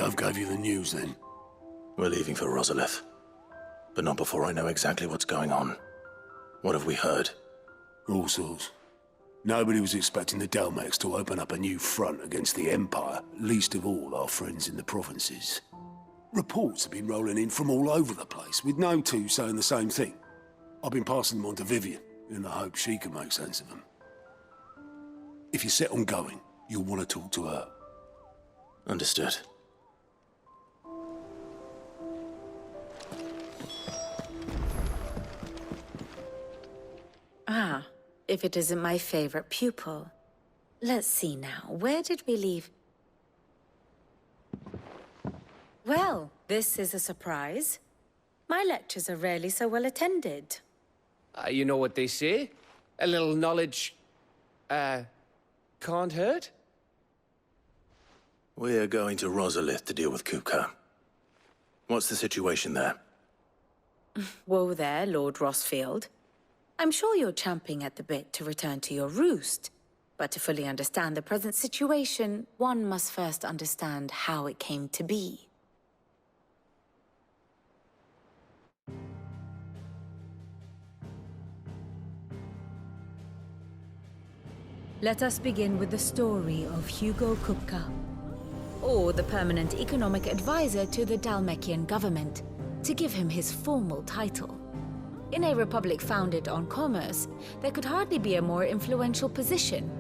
Gov gave you the news then? We're leaving for Rosalith. But not before I know exactly what's going on. What have we heard? All sorts. Nobody was expecting the Dalmex to open up a new front against the Empire, least of all our friends in the provinces. Reports have been rolling in from all over the place, with no two saying the same thing. I've been passing them on to Vivian, in the hope she can make sense of them. If you're set on going, you'll want to talk to her. Understood. Ah, if it isn't my favorite pupil. Let's see now, where did we leave? Well, this is a surprise. My lectures are rarely so well attended. You know what they say? A little knowledge, can't hurt? We're going to Rosalith to deal with Kupka. What's the situation there? Whoa there, Lord Rossfield. I'm sure you're champing at the bit to return to your roost. But to fully understand the present situation, one must first understand how it came to be. Let us begin with the story of Hugo Kupka, or the permanent economic advisor to the Dhalmekian government, to give him his formal title. In a republic founded on commerce, there could hardly be a more influential position.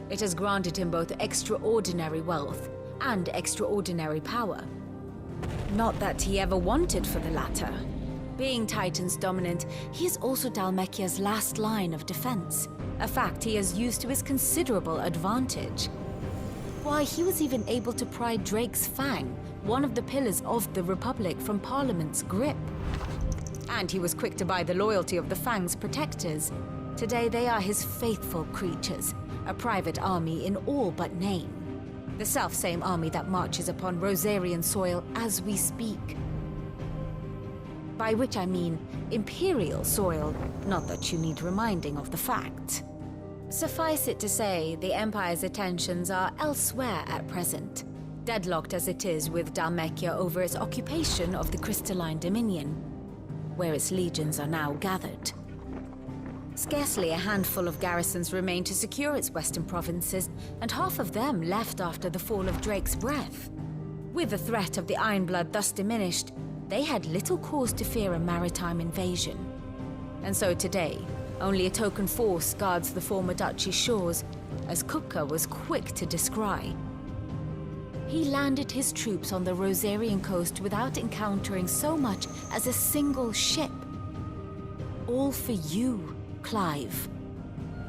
It has granted him both extraordinary wealth and extraordinary power. Not that he ever wanted for the latter. Being Titan's dominant, he is also Dhalmekia's last line of defense, a fact he has used to his considerable advantage. Why, he was even able to pry Drake's Fang, one of the pillars of the Republic, from Parliament's grip. And he was quick to buy the loyalty of the Fang's protectors. Today they are his faithful creatures, a private army in all but name. The self-same army that marches upon Rosarian soil as we speak. By which I mean Imperial soil, not that you need reminding of the fact. Suffice it to say, the Empire's attentions are elsewhere at present, deadlocked as it is with Dhalmekia over its occupation of the Crystalline Dominion, where its legions are now gathered. Scarcely a handful of garrisons remain to secure its western provinces, and half of them left after the fall of Drake's Breath. With the threat of the Ironblood thus diminished, they had little cause to fear a maritime invasion. And so today, only a token force guards the former duchy's shores, as Kupka was quick to descry. He landed his troops on the Rosarian coast without encountering so much as a single ship. All for you, Clive.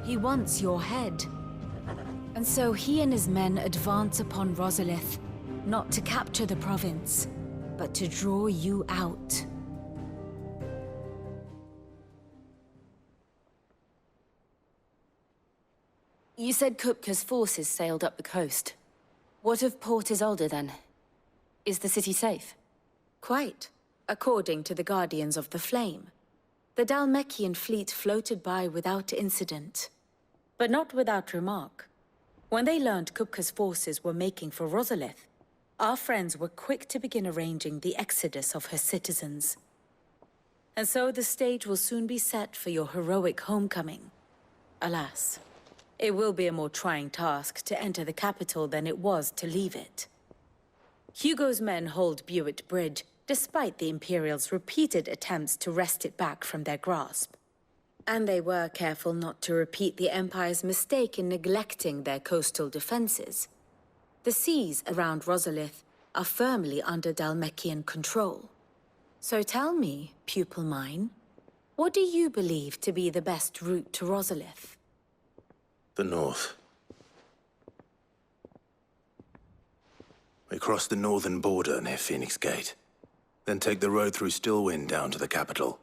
He wants your head. And so he and his men advance upon Rosalith, not to capture the province, but to draw you out. You said Kupka's forces sailed up the coast. What of Port Isolde, then? Is the city safe? Quite, according to the Guardians of the Flame. The Dhalmekian fleet floated by without incident. But not without remark. When they learned Kupka's forces were making for Rosalith, our friends were quick to begin arranging the exodus of her citizens. And so the stage will soon be set for your heroic homecoming. Alas, it will be a more trying task to enter the capital than it was to leave it. Hugo's men hold Buet Bridge, despite the Imperials' repeated attempts to wrest it back from their grasp. And they were careful not to repeat the Empire's mistake in neglecting their coastal defenses. The seas around Rosalith are firmly under Dhalmekian control. So tell me, pupil mine, what do you believe to be the best route to Rosalith? The north. We cross the northern border near Phoenix Gate, then take the road through Stillwind down to the capital.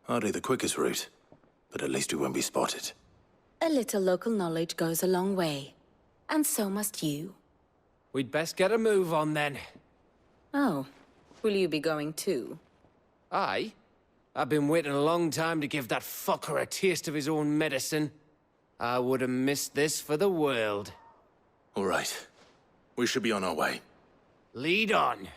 Hardly the quickest route, but at least we won't be spotted. A little local knowledge goes a long way, and so must you. We'd best get a move on then. Oh, will you be going too? Aye. I've been waiting a long time to give that fucker a taste of his own medicine. I would have missed this for the world. All right. We should be on our way. Lead on.